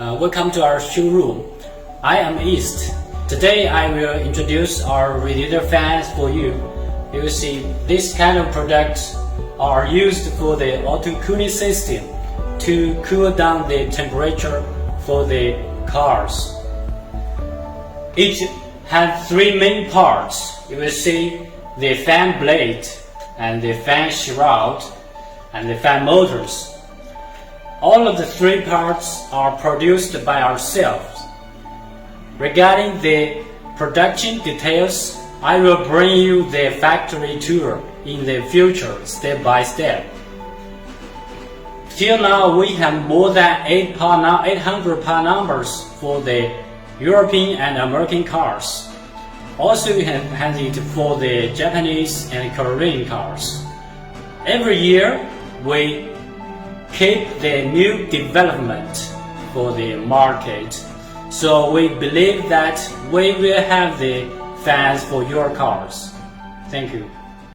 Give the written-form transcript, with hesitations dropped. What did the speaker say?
Welcome to our showroom. I am East. Today I will introduce our radiator fans for you. You will see this kind of products are used for the auto cooling system to cool down the temperature for the cars. Each has three main parts. You will see the fan blade and the fan shroud and the fan motors. All of the three parts are produced by ourselves. Regarding the production details, I will bring you the factory tour in the future, step by step. Till now, we have more than 800 part numbers for the European and American cars. Also, we have it for the Japanese and Korean cars. Every year, we keep the new development for the market. So we believe that we will have the fans for your cars. Thank you.